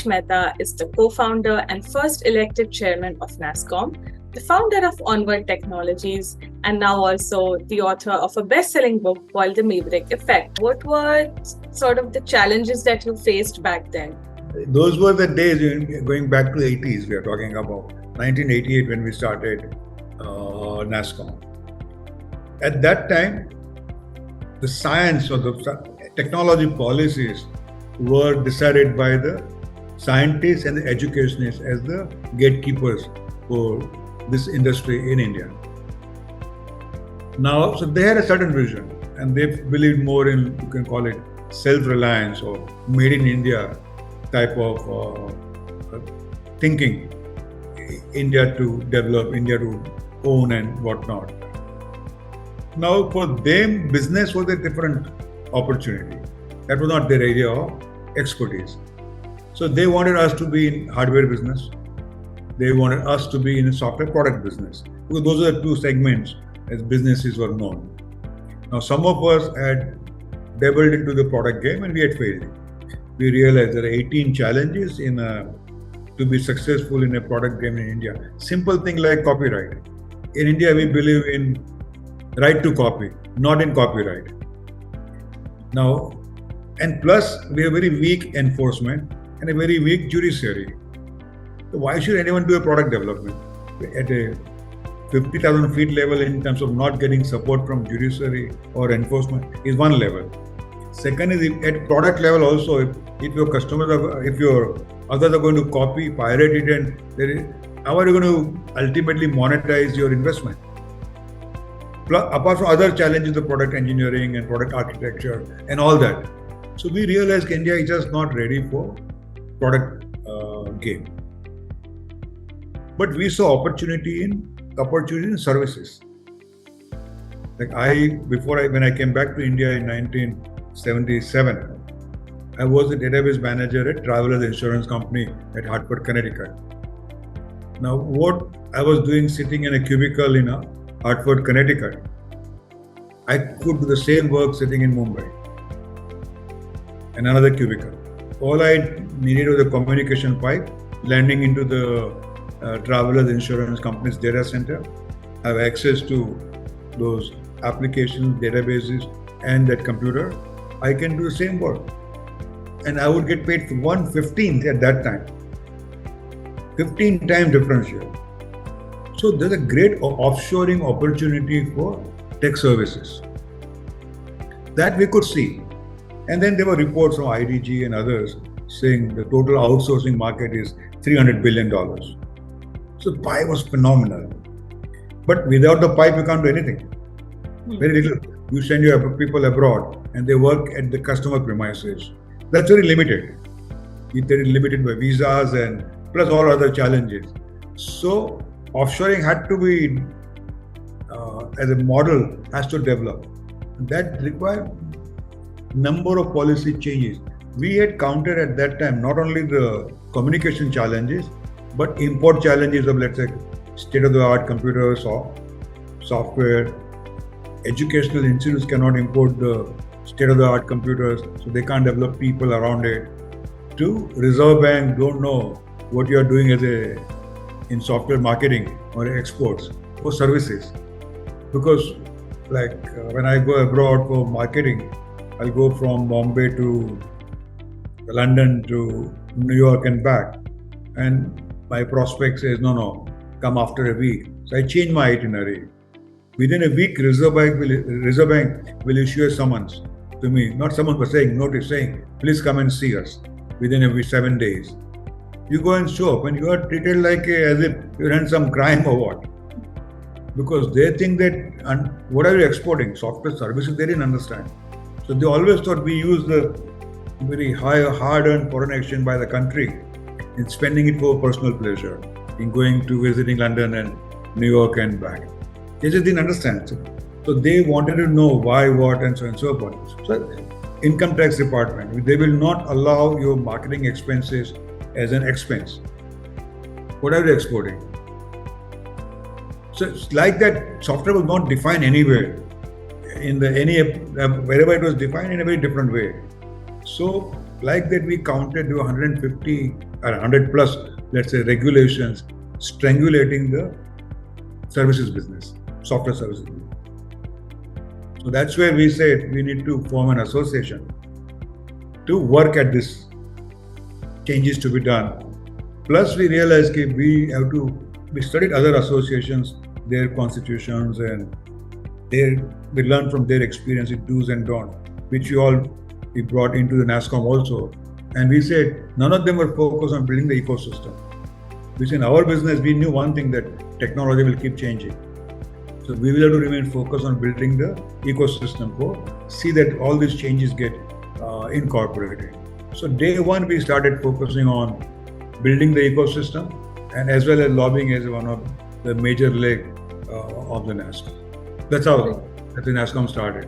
Harish Mehta is the co-founder and first elected chairman of NASSCOM, the founder of Onward Technologies, and now also the author of a best-selling book called The Maverick Effect. What were sort of the challenges that you faced back then? Those were the days going back to the 80s. We are talking about 1988 when we started NASSCOM. At that time, the science or the technology policies were decided by the scientists and the educationists as the gatekeepers for this industry in India. Now, so they had a certain vision and they believed more in, you can call it self-reliance or made in India type of thinking. India to develop, India to own and whatnot. Now, for them, business was a different opportunity. That was not their area of expertise. So they wanted us to be in hardware business. They wanted us to be in a software product business. Because those are the two segments as businesses were known. Now, some of us had dabbled into the product game and we had failed. We realized there are 18 challenges to be successful in a product game in India. Simple thing like copyright. In India, we believe in right to copy, not in copyright. Now, and plus, we have very weak enforcement and a very weak judiciary. So why should anyone do a product development? At a 50,000 feet level in terms of not getting support from judiciary or enforcement is one level. Second is at product level also, if your customers if your others are going to copy, pirate it, and how are you going to ultimately monetize your investment? Plus, apart from other challenges of product engineering and product architecture and all that. So we realized India is just not ready for product game. But we saw opportunity in services. Like when I came back to India in 1977, I was a database manager at Travelers Insurance Company at Hartford, Connecticut. Now, what I was doing sitting in a cubicle in Hartford, Connecticut, I could do the same work sitting in Mumbai in another cubicle. All I needed was a communication pipe landing into the Travelers Insurance Company's data center, have access to those applications, databases, and that computer. I can do the same work. And I would get paid for 1/15th at that time. 15 times differential. So there's a great offshoring opportunity for tech services. That we could see. And then there were reports from IDG and others saying the total outsourcing market is $300 billion. So the pie was phenomenal. But without the pipe, you can't do anything. Very little. You send your people abroad and they work at the customer premises. That's very limited. They're limited by visas and plus all other challenges. So offshoring had to be, as a model, has to develop. That required number of policy changes. We had countered at that time not only the communication challenges, but import challenges of, let's say, state-of-the-art computers or software. Educational institutes cannot import the state-of-the-art computers, so they can't develop people around it. Two, Reserve Bank don't know what you are doing in software marketing or exports or services. Because when I go abroad for marketing, I'll go from Bombay to London to New York and back. And my prospect says, no, come after a week. So I change my itinerary. Within a week, Reserve Bank will issue a summons to me. Not summons, but notice saying, please come and see us within a week, 7 days. You go and show up and you are treated like as if you ran some crime or what. Because they think that, what are you exporting? Software services, they didn't understand. So they always thought we use the very high, hard-earned foreign exchange by the country in spending it for personal pleasure, in going to visiting London and New York and back. They just didn't understand. So they wanted to know why, what, and so on and so forth. So Income Tax Department, they will not allow your marketing expenses as an expense. What are you exporting? So it's like that software was not defined anywhere. Wherever it was defined in a very different way. So like that we counted 150 100 plus, let's say, regulations strangulating the services business, software services business. So that's where we said we need to form an association to work at this changes to be done. Plus, we realized that we studied other associations, their constitutions, and we learned from their experience in do's and don'ts, which we brought into the NASSCOM also. And we said none of them were focused on building the ecosystem. Which in our business, we knew one thing, that technology will keep changing. So we will have to remain focused on building the ecosystem see that all these changes get incorporated. So day one, we started focusing on building the ecosystem, and as well as lobbying as one of the major leg of the NASSCOM. That's how the NASSCOM started.